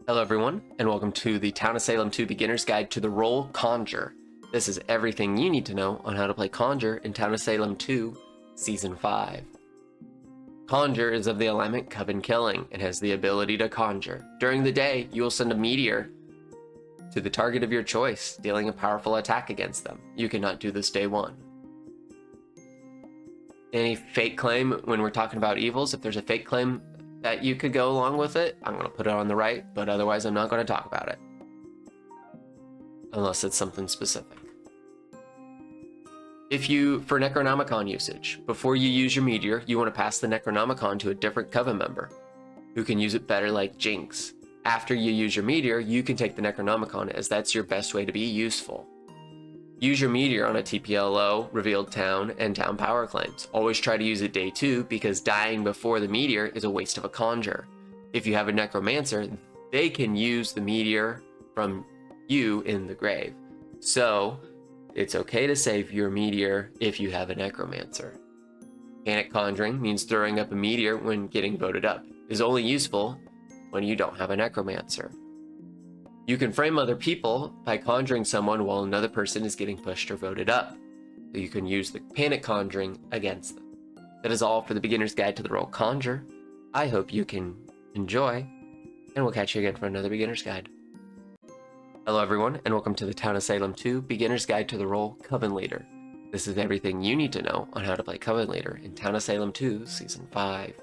Hello everyone, and welcome to the Town of Salem 2 Beginner's Guide to the role Conjure. This is everything you need to know on how to play Conjure in Town of Salem 2, Season 5. Conjure is of the alignment Coven Killing and has the ability to conjure. During the day, you will send a meteor to the target of your choice, dealing a powerful attack against them. You cannot do this day one. Any fake claim when we're talking about evils, if there's a fake claim that you could go along with it, I'm going to put it on the right, but otherwise I'm not going to talk about it. Unless it's something specific. For Necronomicon usage, before you use your meteor, you want to pass the Necronomicon to a different Coven member who can use it better, like Jinx. After you use your meteor, you can take the Necronomicon, as that's your best way to be useful. Use your meteor on a TPLO, revealed town, and town power claims. Always try to use it day 2 because dying before the meteor is a waste of a conjure. If you have a necromancer, they can use the meteor from you in the grave. So it's okay to save your meteor if you have a necromancer. Panic conjuring means throwing up a meteor when getting voted up. It is only useful when you don't have a necromancer. You can frame other people by conjuring someone while another person is getting pushed or voted up. So you can use the panic conjuring against them. That is all for the Beginner's Guide to the role Conjure. I hope you can enjoy, and we'll catch you again for another Beginner's Guide. Hello everyone, and welcome to the Town of Salem 2 Beginner's Guide to the role Coven Leader. This is everything you need to know on how to play Coven Leader in Town of Salem 2 Season 5.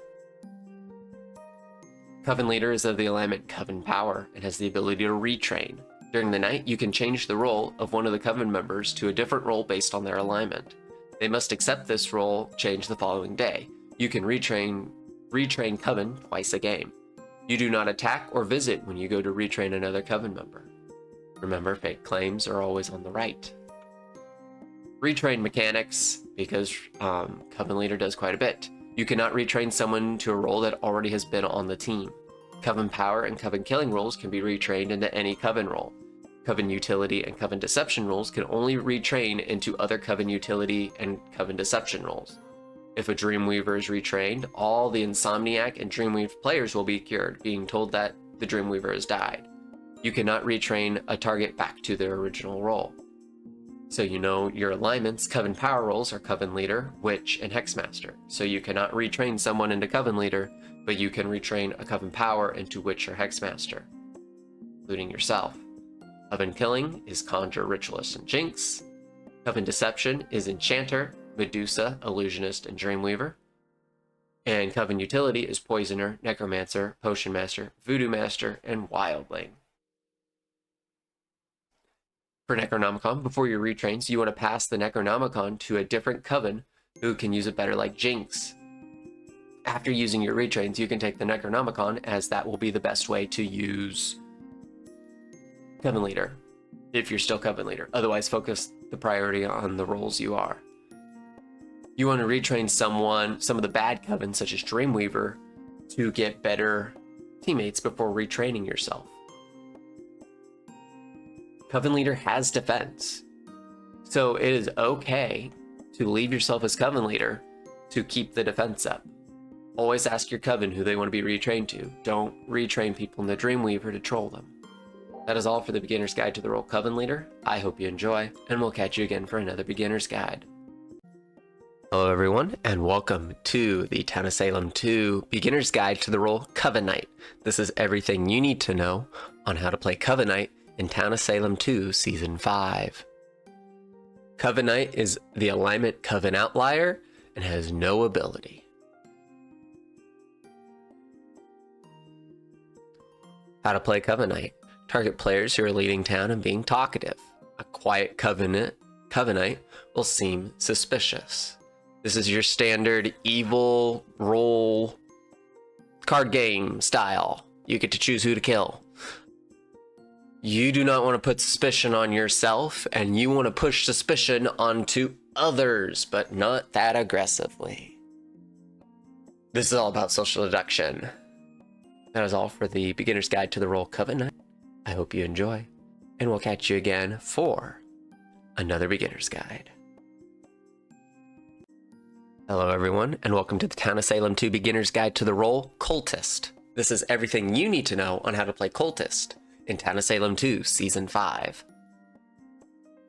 Coven Leader is of the alignment Coven Power and has the ability to retrain. During the night, you can change the role of one of the Coven members to a different role based on their alignment. They must accept this role change the following day. You can retrain Coven twice a game. You do not attack or visit when you go to retrain another Coven member. Remember, fake claims are always on the right. Retrain mechanics, because Coven Leader does quite a bit. You cannot retrain someone to a role that already has been on the team. Coven Power and Coven Killing roles can be retrained into any Coven role. Coven Utility and Coven Deception roles can only retrain into other Coven Utility and Coven Deception roles. If a Dreamweaver is retrained, all the Insomniac and Dreamweave players will be cured, being told that the Dreamweaver has died. You cannot retrain a target back to their original role. So you know your alignments. Coven Power roles are Coven Leader, Witch, and Hexmaster. So you cannot retrain someone into Coven Leader, but you can retrain a Coven Power into Witch or Hexmaster, including yourself. Coven Killing is Conjure, Ritualist, and Jinx. Coven Deception is Enchanter, Medusa, Illusionist, and Dreamweaver. And Coven Utility is Poisoner, Necromancer, Potion Master, Voodoo Master, and Wildling. For Necronomicon, before your retrains, you want to pass the Necronomicon to a different Coven who can use it better, like Jinx. After using your retrains, you can take the Necronomicon, as that will be the best way to use Coven Leader, if you're still Coven Leader. Otherwise, focus the priority on the roles you are. You want to retrain some of the bad Covens, such as Dreamweaver, to get better teammates before retraining yourself. Coven Leader has defense, so it is okay to leave yourself as Coven Leader to keep the defense up. Always ask your Coven who they want to be retrained to. Don't retrain people in the Dreamweaver to troll them. That is all for the Beginner's Guide to the role Coven Leader. I hope you enjoy, and we'll catch you again for another Beginner's Guide. Hello everyone, and welcome to the Town of Salem 2 Beginner's Guide to the role Coven Knight. This is everything you need to know on how to play Coven Knight in Town of Salem 2 Season 5. Coven Knight is the alignment Coven Outlier and has no ability. How to play Coven Knight. Target players who are leading town and being talkative. A quiet Coven Knight will seem suspicious. This is your standard evil role card game style. You get to choose who to kill. You do not want to put suspicion on yourself, and you want to push suspicion onto others, but not that aggressively. This is all about social deduction. That is all for the Beginner's Guide to the role Coven Knight. I hope you enjoy, and we'll catch you again for another Beginner's Guide. Hello everyone, and welcome to the Town of Salem 2 Beginner's Guide to the role Cultist. This is everything you need to know on how to play Cultist in Town of Salem 2, Season 5.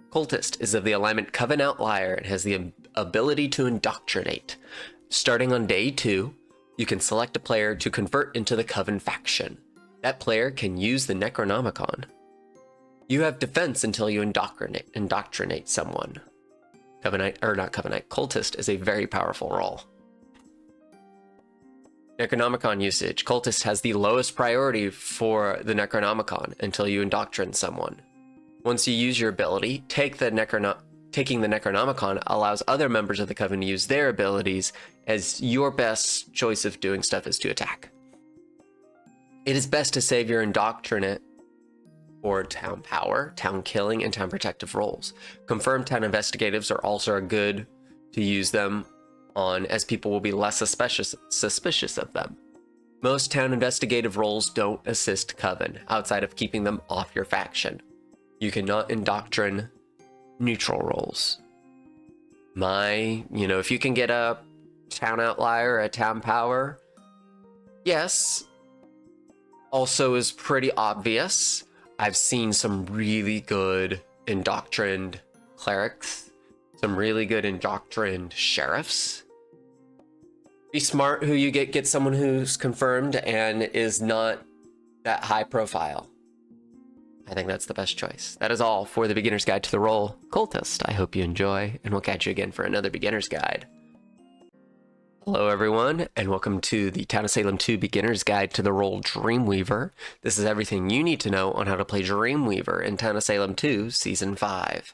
Cultist is of the alignment Coven Outlier and has the ability to indoctrinate. Starting on day 2, you can select a player to convert into the Coven faction. That player can use the Necronomicon. You have defense until you indoctrinate someone. Cultist is a very powerful role. Necronomicon usage. Cultist has the lowest priority for the Necronomicon until you indoctrinate someone. Once you use your ability, taking the Necronomicon allows other members of the Coven to use their abilities, as your best choice of doing stuff is to attack. It is best to save your indoctrinate for town power, town killing, and town protective roles. Confirmed town investigatives are also good to use them on, as people will be less suspicious of them. Most town investigative roles don't assist Coven, outside of keeping them off your faction. You cannot indoctrinate neutral roles. If you can get a town outlier or a town power, yes, also is pretty obvious. I've seen some really good indoctrined clerics, some really good indoctrined sheriffs. Be smart who you get someone who's confirmed and is not that high profile. I think that's the best choice. That is all for the Beginner's Guide to the role Cultist. I hope you enjoy, and we'll catch you again for another Beginner's Guide. Hello everyone, and welcome to the Town of Salem 2 Beginner's Guide to the role Dreamweaver. This is everything you need to know on how to play Dreamweaver in Town of Salem 2 Season 5.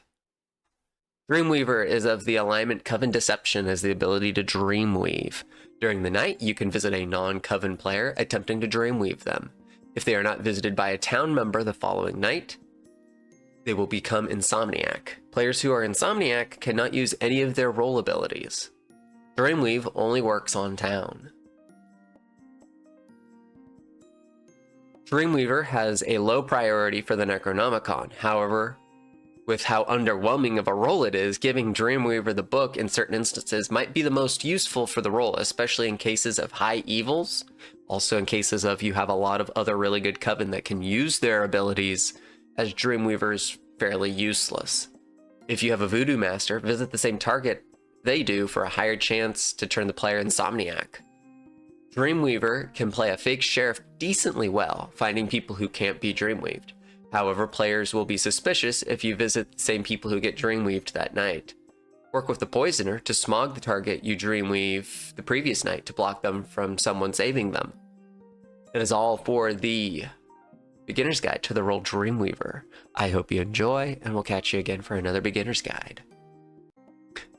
Dreamweaver is of the alignment Coven Deception, has the ability to dreamweave. During the night, you can visit a non-Coven player attempting to dreamweave them. If they are not visited by a town member the following night, they will become Insomniac. Players who are Insomniac cannot use any of their role abilities. Dreamweave only works on town. Dreamweaver has a low priority for the Necronomicon. However, with how underwhelming of a role it is, giving Dreamweaver the book in certain instances might be the most useful for the role, especially in cases of high evils. Also in cases of you have a lot of other really good Coven that can use their abilities, as Dreamweaver is fairly useless. If you have a Voodoo Master, visit the same target they do for a higher chance to turn the player Insomniac. Dreamweaver can play a fake sheriff decently well, finding people who can't be dreamweaved. However, players will be suspicious if you visit the same people who get dreamweaved that night. Work with the Poisoner to smog the target you dreamweave the previous night to block them from someone saving them. That is all for the Beginner's Guide to the role Dreamweaver. I hope you enjoy, and we'll catch you again for another Beginner's Guide.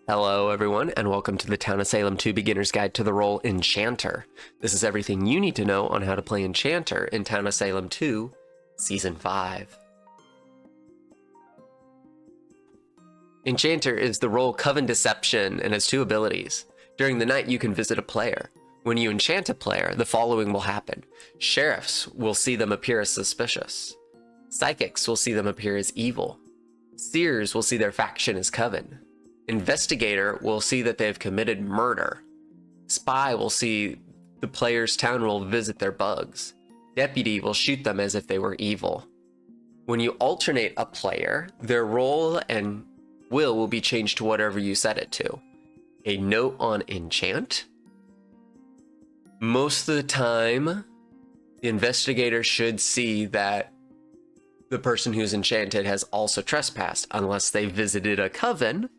Hello everyone, and welcome to the Town of Salem 2 Beginner's Guide to the role Enchanter. This is everything you need to know on how to play Enchanter in Town of Salem 2 Season 5. Enchanter is the role Coven Deception and has 2 abilities. During the night, you can visit a player. When you enchant a player, the following will happen. Sheriffs will see them appear as suspicious. Psychics will see them appear as evil. Seers will see their faction as Coven. Investigator will see that they have committed murder. Spy will see the player's town role visit their bugs. Deputy will shoot them as if they were evil. When you alternate a player, their role and will be changed to whatever you set it to. A note on enchant. Most of the time, the investigator should see that the person who's enchanted has also trespassed, unless they visited a Coven.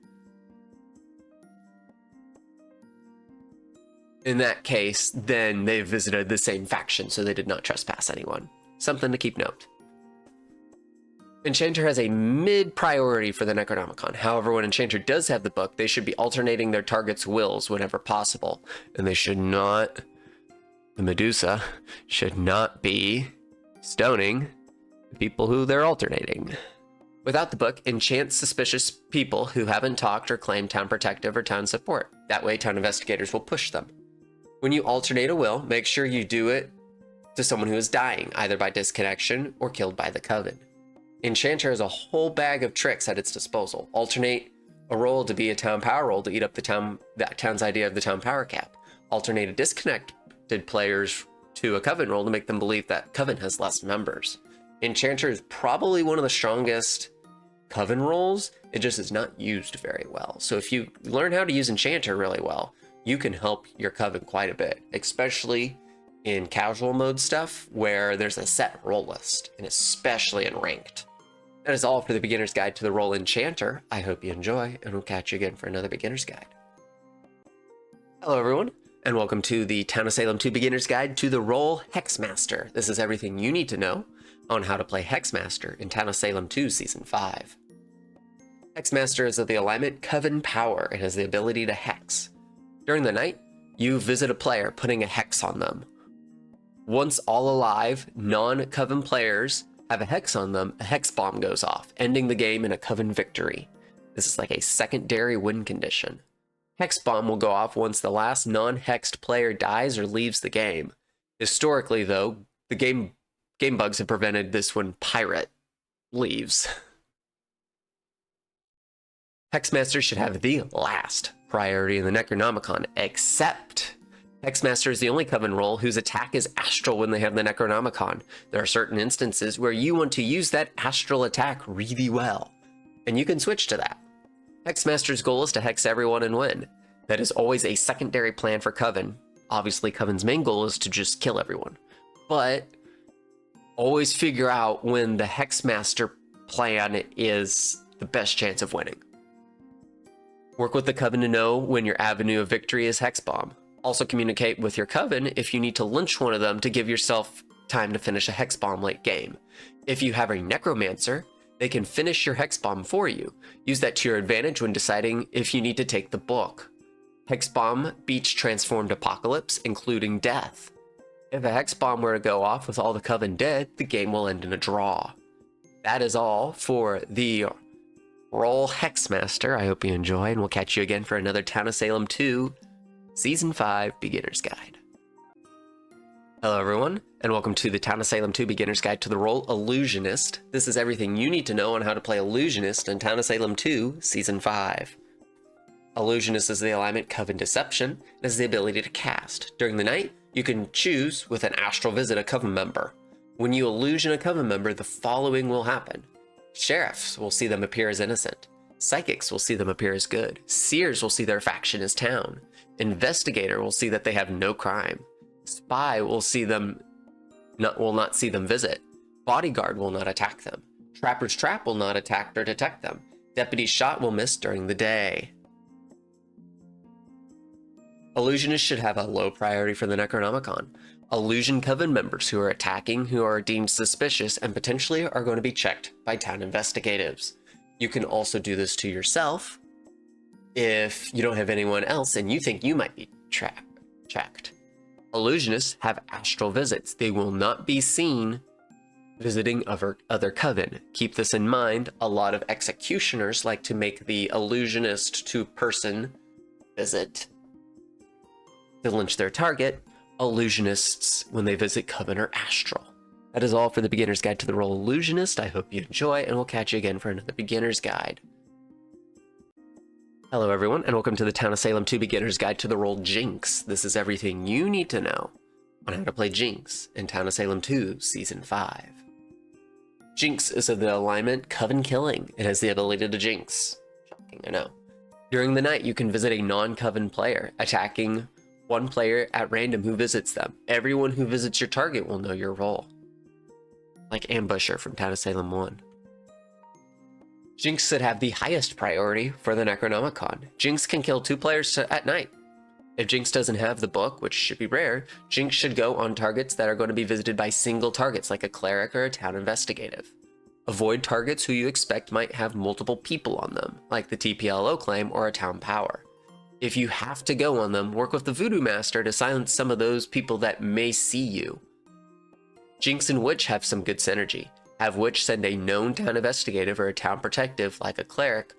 In that case, then they visited the same faction, so they did not trespass anyone. Something to keep note. Enchanter has a mid-priority for the Necronomicon. However, when Enchanter does have the book, they should be alternating their target's wills whenever possible. And they should not... The Medusa should not be stoning the people who they're alternating. Without the book, enchant suspicious people who haven't talked or claimed town protective or town support. That way, town investigators will push them. When you alternate a will, make sure you do it to someone who is dying, either by disconnection or killed by the Coven. Enchanter has a whole bag of tricks at its disposal. Alternate a role to be a town power role to eat up that town's idea of the town power cap. Alternate a disconnected player's to a Coven role to make them believe that Coven has less members. Enchanter is probably one of the strongest Coven roles. It just is not used very well. So if you learn how to use Enchanter really well, you can help your Coven quite a bit, especially in casual mode stuff where there's a set role list, and especially in ranked. That is all for the beginner's guide to the role Enchanter. I hope you enjoy, and we'll catch you again for another beginner's guide. Hello everyone, and welcome to the Town of Salem 2 beginner's guide to the role Hexmaster. This is everything you need to know on how to play Hexmaster in Town of Salem 2 Season 5. Hexmaster is of the alignment Coven Power and has the ability to hex. During the night, you visit a player putting a hex on them. Once all alive, non-Coven players have a hex on them, a hex bomb goes off, ending the game in a Coven victory. This is like a secondary win condition. Hex bomb will go off once the last non-hexed player dies or leaves the game. Historically, though, the game bugs have prevented this when Pirate leaves. Hexmaster should have the last priority in the Necronomicon, except Hexmaster is the only Coven role whose attack is astral when they have the Necronomicon. There are certain instances where you want to use that astral attack really well, and you can switch to that. Hexmaster's goal is to hex everyone and win. That is always a secondary plan for Coven. Obviously, Coven's main goal is to just kill everyone, but always figure out when the Hexmaster plan is the best chance of winning. Work with the Coven to know when your avenue of victory is Hex Bomb. Also communicate with your Coven if you need to lynch one of them to give yourself time to finish a Hex Bomb late game. If you have a Necromancer, they can finish your Hex Bomb for you. Use that to your advantage when deciding if you need to take the book. Hex Bomb beats Transformed Apocalypse, including death. If a Hex Bomb were to go off with all the Coven dead, the game will end in a draw. That is all for the role Hexmaster. I hope you enjoy, and we'll catch you again for another Town of Salem 2 Season 5 Beginner's Guide. Hello everyone, and welcome to the Town of Salem 2 Beginner's Guide to the role Illusionist. This is everything you need to know on how to play Illusionist in Town of Salem 2 Season 5. Illusionist is the alignment Coven Deception and has the ability to cast. During the night, you can choose with an astral visit a Coven member. When you illusion a Coven member, the following will happen. Sheriffs will see them appear as innocent. Psychics will see them appear as good. Seers will see their faction as town. Investigator will see that they have no crime. Spy will not see them visit. Bodyguard will not attack them. Trapper's Trap will not attack or detect them. Deputy's Shot will miss during the day. Illusionists should have a low priority for the Necronomicon. Illusion Coven members who are attacking who are deemed suspicious and potentially are going to be checked by town investigatives. You can also do this to yourself if you don't have anyone else and you think you might be checked. Illusionists have astral visits. They will not be seen visiting other Coven. Keep this in mind. A lot of executioners like to make the illusionist to person visit to lynch their target. Illusionists, when they visit Coven, are astral. That is all for the beginner's guide to the role Illusionist. I hope you enjoy, and we'll catch you again for another beginner's guide. Hello everyone, and welcome to the Town of Salem 2 beginner's guide to the role Jinx. This is everything you need to know on how to play Jinx in Town of Salem 2 Season 5. Jinx is of the alignment Coven Killing. It has the ability to jinx. Shocking, I know. During the night, you can visit a non-Coven player, attacking one player at random who visits them. Everyone who visits your target will know your role. Like Ambusher from Town of Salem 1. Jinx should have the highest priority for the Necronomicon. Jinx can kill 2 players at night. If Jinx doesn't have the book, which should be rare, Jinx should go on targets that are going to be visited by single targets, like a cleric or a town investigative. Avoid targets who you expect might have multiple people on them, like the TPLO claim or a town power. If you have to go on them, work with the Voodoo Master to silence some of those people that may see you. Jinx and Witch have some good synergy. Have Witch send a known town investigative or a town protective, like a cleric,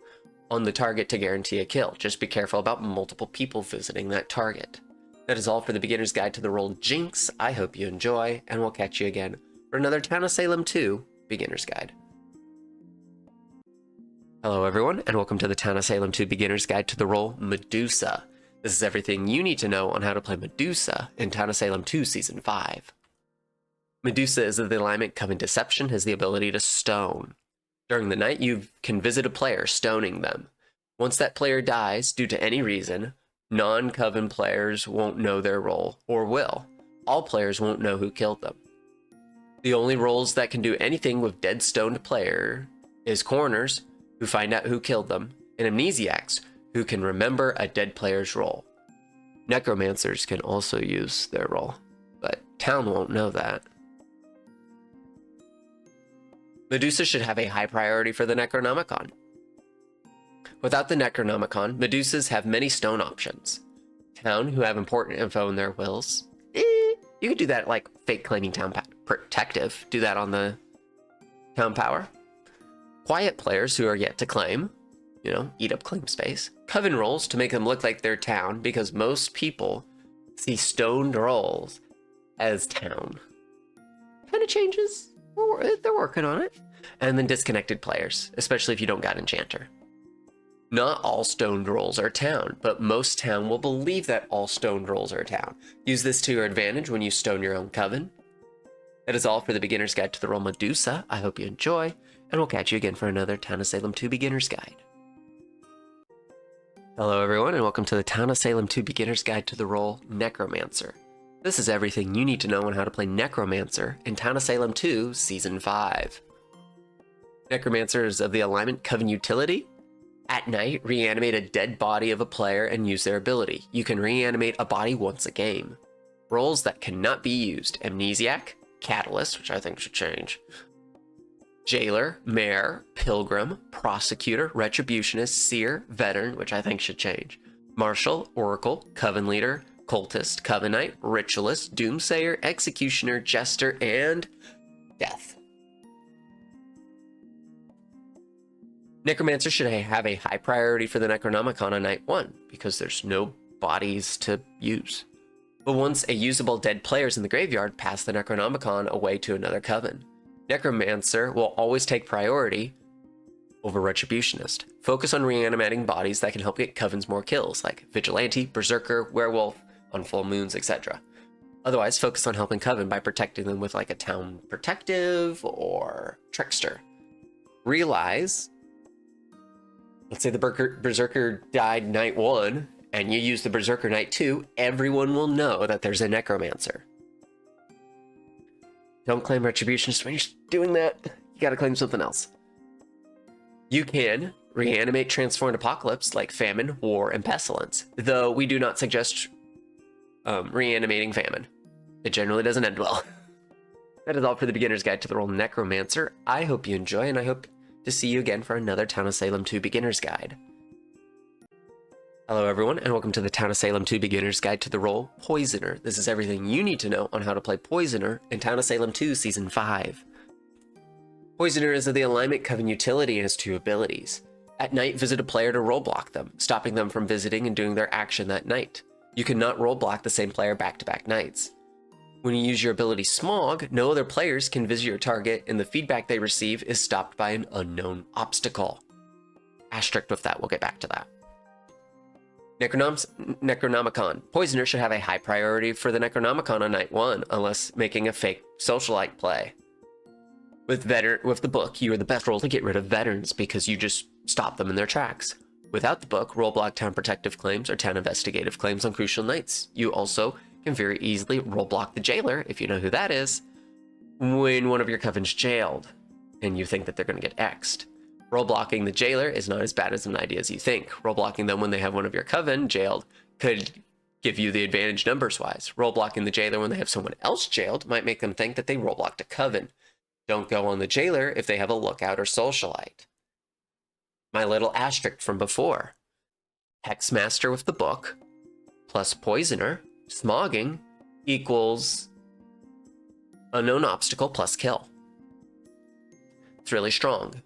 on the target to guarantee a kill. Just be careful about multiple people visiting that target. That is all for the beginner's guide to the role Jinx. I hope you enjoy, and we'll catch you again for another Town of Salem 2 beginner's guide. Hello everyone, and welcome to the Town of Salem 2 beginner's guide to the role Medusa. This is everything you need to know on how to play Medusa in Town of Salem 2 Season 5. Medusa is of the alignment Coven Deception, has the ability to stone. During the night, you can visit a player, stoning them. Once that player dies, due to any reason, non-Coven players won't know their role, or will. All players won't know who killed them. The only roles that can do anything with dead stoned player is coroners, who find out who killed them, and amnesiacs, who can remember a dead player's role. Necromancers can also use their role, but Town won't know that. Medusa should have a high priority for the Necronomicon. Without the Necronomicon, Medusas have many stone options. Town, who have important info in their wills, you could do that like fake claiming Town Protective. Do that on the Town Power. Quiet players who are yet to claim, eat up claim space. Coven rolls to make them look like they're Town, because most people see stoned rolls as Town. Kind of changes. They're working on it. And then disconnected players, especially if you don't got Enchanter. Not all stoned rolls are Town, but most Town will believe that all stoned rolls are Town. Use this to your advantage when you stone your own Coven. That is all for the Beginner's Guide to the Role Medusa. I hope you enjoy, and we'll catch you again for another Town of Salem 2 Beginner's Guide. Hello everyone, and welcome to the Town of Salem 2 Beginner's Guide to the Role Necromancer. This is everything you need to know on how to play Necromancer in Town of Salem 2 Season 5. Necromancer is of the alignment Coven Utility. At night, reanimate a dead body of a player and use their ability. You can reanimate a body once a game. Roles that cannot be used: Amnesiac, Catalyst, which I think should change, Jailer, Mayor, Pilgrim, Prosecutor, Retributionist, Seer, Veteran, which I think should change, Marshal, Oracle, Coven Leader, Cultist, Covenite, Ritualist, Doomsayer, Executioner, Jester, and Death. Necromancer should have a high priority for the Necronomicon on night 1, because there's no bodies to use. But once a usable dead player is in the graveyard, pass the Necronomicon away to another Coven. Necromancer will always take priority over Retributionist. Focus on reanimating bodies that can help get Covens more kills, like Vigilante, Berserker, Werewolf, on full moons, etc. Otherwise, focus on helping Coven by protecting them with like a Town Protective or Trickster. Realize, let's say the Berserker died night 1, and you use the Berserker night 2, everyone will know that there's a Necromancer. Don't claim Retributionist when you're doing that. You gotta claim something else. You can reanimate Transformed Apocalypse like Famine, War, and Pestilence, though we do not suggest reanimating Famine. It generally doesn't end well. That is all for the Beginner's Guide to the Role Necromancer. I hope you enjoy, and I hope to see you again for another Town of Salem 2 Beginner's Guide. Hello everyone, and welcome to the Town of Salem 2 Beginner's Guide to the Role Poisoner. This is everything you need to know on how to play Poisoner in Town of Salem 2 Season 5. Poisoner is of the alignment Coven Utility and has 2 abilities. At night, visit a player to role block them, stopping them from visiting and doing their action that night. You cannot role block the same player back-to-back nights. When you use your ability Smog, no other players can visit your target, and the feedback they receive is stopped by an unknown obstacle. Asterisk with that, we'll get back to that. Necronomicon. Poisoner should have a high priority for the Necronomicon on night 1, unless making a fake socialite play. With the book, you are the best role to get rid of veterans, because you just stop them in their tracks. Without the book, role block Town Protective claims or Town Investigative claims on crucial nights. You also can very easily role block the Jailer, if you know who that is, when one of your Coven's jailed, and you think that they're going to get X'd. Role blocking the Jailer is not as bad as an idea as you think. Role blocking them when they have one of your Coven jailed could give you the advantage numbers-wise. Role blocking the Jailer when they have someone else jailed might make them think that they role blocked a Coven. Don't go on the Jailer if they have a Lookout or Socialite. My little asterisk from before. Hexmaster with the book plus Poisoner, Smogging, equals Unknown Obstacle plus Kill. It's really strong.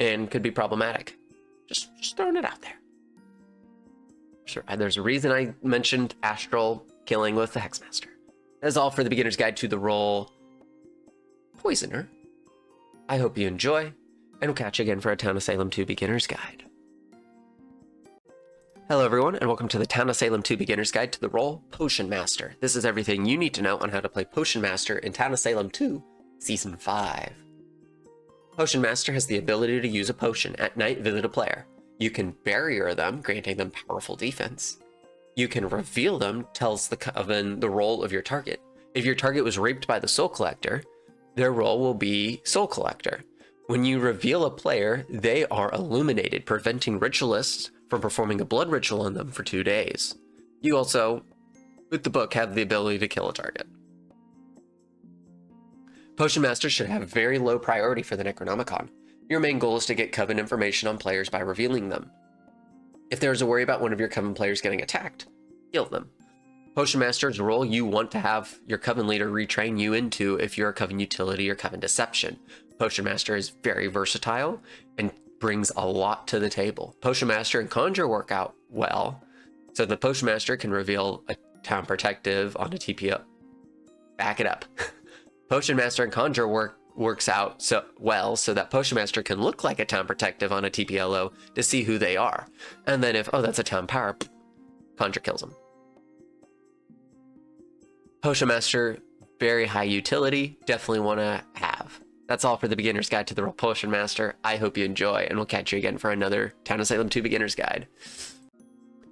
And could be problematic. Just throwing it out there. Sure, there's a reason I mentioned Astral killing with the Hexmaster. That's all for the Beginner's Guide to the Role Poisoner. I hope you enjoy, and we'll catch you again for a Town of Salem 2 Beginner's Guide. Hello everyone, and welcome to the Town of Salem 2 Beginner's Guide to the role Potion Master. This is everything you need to know on how to play Potion Master in Town of Salem 2, Season 5. Potion Master has the ability to use a potion at night visit a player. You can barrier them, granting them powerful defense. You can reveal them, tells the Coven the role of your target. If your target was raped by the Soul Collector, their role will be Soul Collector. When you reveal a player, they are illuminated, preventing ritualists from performing a blood ritual on them for 2 days. You also, with the book, have the ability to kill a target. Potion Master should have very low priority for the Necronomicon. Your main goal is to get Coven information on players by revealing them. If there is a worry about one of your Coven players getting attacked, kill them. Potion Master is a role you want to have your Coven leader retrain you into if you're a Coven utility or Coven deception. Potion Master is very versatile and brings a lot to the table. Potion Master and Conjure work out well, so the Potion Master can reveal a Town Protective on a TPO. Back it up. Potion Master and Conjure works out so that Potion Master can look like a Town Protective on a TPLO to see who they are. And then if, oh, that's a Town Power, Conjure kills them. Potion Master, very high utility, definitely want to have. That's all for the Beginner's Guide to the role Potion Master. I hope you enjoy, and we'll catch you again for another Town of Salem 2 Beginner's Guide.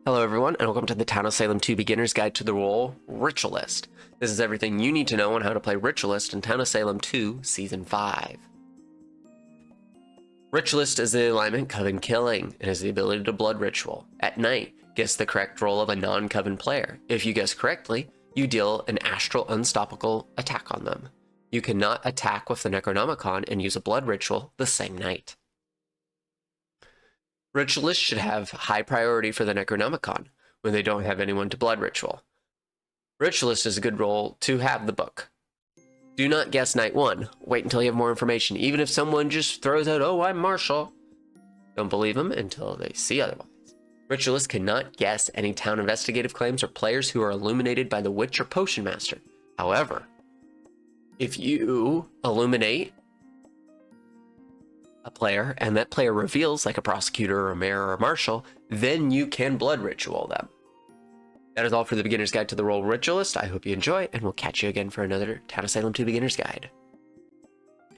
Hello everyone, and welcome to the Town of Salem 2 Beginner's Guide to the role Ritualist. This is everything you need to know on how to play Ritualist in Town of Salem 2 Season 5. Ritualist is the alignment Coven Killing, and has the ability to blood ritual. At night, guess the correct role of a non-Coven player. If you guess correctly, you deal an astral unstoppable attack on them. You cannot attack with the Necronomicon and use a blood ritual the same night. Ritualists should have high priority for the Necronomicon when they don't have anyone to blood ritual. Ritualist is a good role to have the book. Do not guess night 1. Wait until you have more information. Even if someone just throws out, oh, I'm Marshall, don't believe them until they see otherwise. Ritualists cannot guess any town investigative claims or players who are illuminated by the Witch or Potion Master. However, if you illuminate a player and that player reveals like a prosecutor or a mayor or a marshal, then you can blood ritual them. That is all for the Beginner's Guide to the role Ritualist. I hope you enjoy, and we'll catch you again for another Town of Salem 2 Beginner's Guide.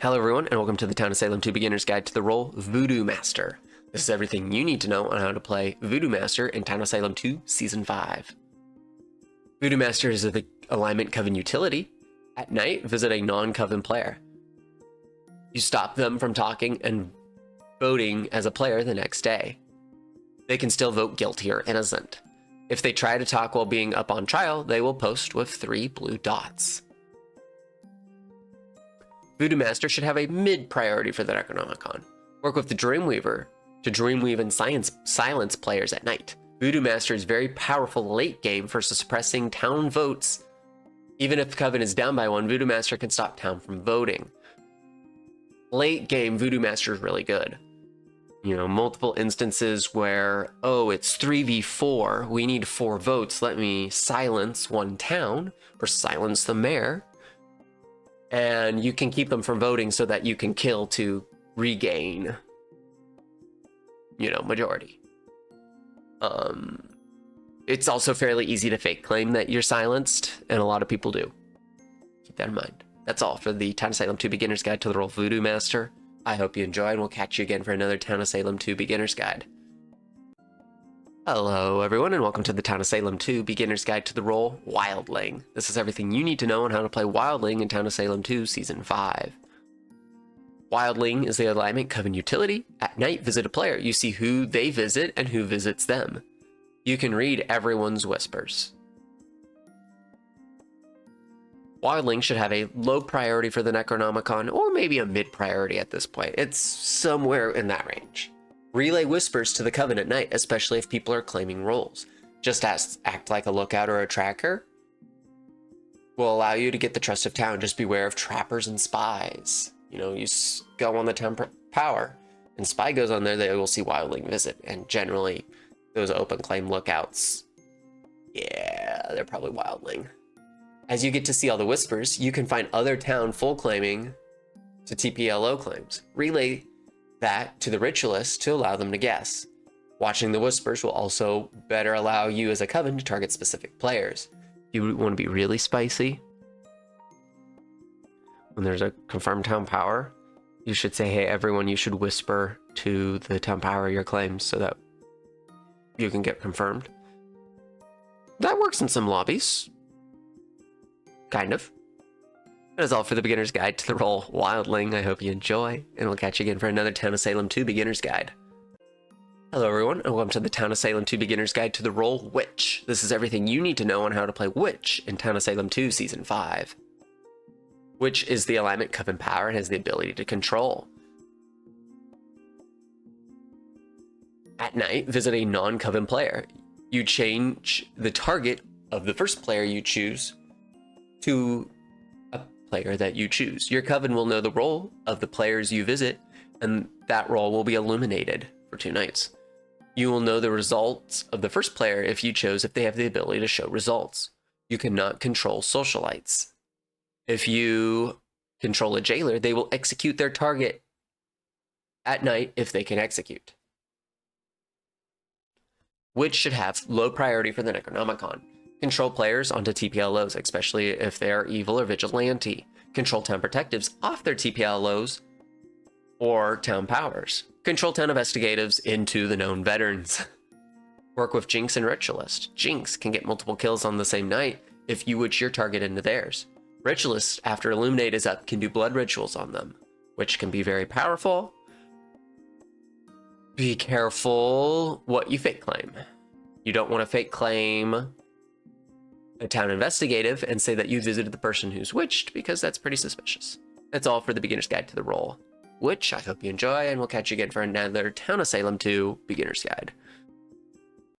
Hello everyone, and welcome to the Town of Salem 2 Beginner's Guide to the role Voodoo Master. This is everything you need to know on how to play Voodoo Master in Town of Salem 2 Season 5. Voodoo Master is the alignment Coven utility. At night, visit a non-Coven player. You stop them from talking and voting as a player the next day. They can still vote guilty or innocent. If they try to talk while being up on trial, they will post with 3 blue dots. Voodoo Master should have a mid-priority for the Necronomicon. Work with the Dreamweaver to dreamweave and silence players at night. Voodoo Master is very powerful late game for suppressing town votes. Even if Coven is down by 1, Voodoo Master can stop town from voting. Late game, Voodoo Master is really good. You know, multiple instances where, oh, it's 3v4, we need 4 votes, let me silence one town, or silence the mayor, and you can keep them from voting so that you can kill to regain, you know, majority. It's also fairly easy to fake claim that you're silenced, and a lot of people do. Keep that in mind. That's all for the Town of Salem 2 Beginner's Guide to the role Voodoo Master. I hope you enjoy, and we'll catch you again for another Town of Salem 2 Beginner's Guide. Hello everyone, and welcome to the Town of Salem 2 Beginner's Guide to the role Wildling. This is everything you need to know on how to play Wildling in Town of Salem 2 Season 5. Wildling is the alignment Coven utility. At night, visit a player. You see who they visit and who visits them. You can read everyone's whispers. Wildling should have a low priority for the Necronomicon, or maybe a mid-priority at this point. It's somewhere in that range. Relay whispers to the Coven at night, especially if people are claiming roles. Just act like a lookout or a tracker. Will allow you to get the trust of town. Just beware of trappers and spies. You know, you go on the town power, and spy goes on there, they will see Wildling visit, and generally those open claim lookouts, yeah, they're probably Wildling. As you get to see all the whispers, you can find other town full claiming to TPLO claims. Relay that to the ritualist to allow them to guess. Watching the whispers will also better allow you as a coven to target specific players. You want to be really spicy. When there's a confirmed town power, you should say, hey, everyone, you should whisper to the town power your claims so that you can get confirmed. That works in some lobbies. Kind of. That is all for the Beginner's Guide to the role Wildling. I hope you enjoy, and we'll catch you again for another Town of Salem 2 Beginner's Guide. Hello everyone, and welcome to the Town of Salem 2 Beginner's Guide to the role Witch. This is everything you need to know on how to play Witch in Town of Salem 2 Season 5. Witch is the alignment Coven power and has the ability to control. At night, visit a non-Coven player. You change the target of the first player you choose to a player that you choose. Your Coven will know the role of the players you visit, and that role will be illuminated for 2 nights. You will know the results of the first player if you chose if they have the ability to show results. You cannot control socialites. If you control a jailer, they will execute their target at night if they can execute. Witch should have low priority for the Necronomicon. Control players onto TPLOs, especially if they are evil or vigilante. Control town protectives off their TPLOs or town powers. Control town investigatives into the known veterans. Work with Jinx and Ritualist. Jinx can get multiple kills on the same night if you witch your target into theirs. Ritualist, after Illuminate is up, can do blood rituals on them, which can be very powerful. Be careful what you fake claim. You don't want to fake claim a town investigative and say that you visited the person who's witched, because that's pretty suspicious. That's all for the Beginner's Guide to the role Witch. I hope you enjoy, and we'll catch you again for another Town of Salem 2 Beginner's Guide.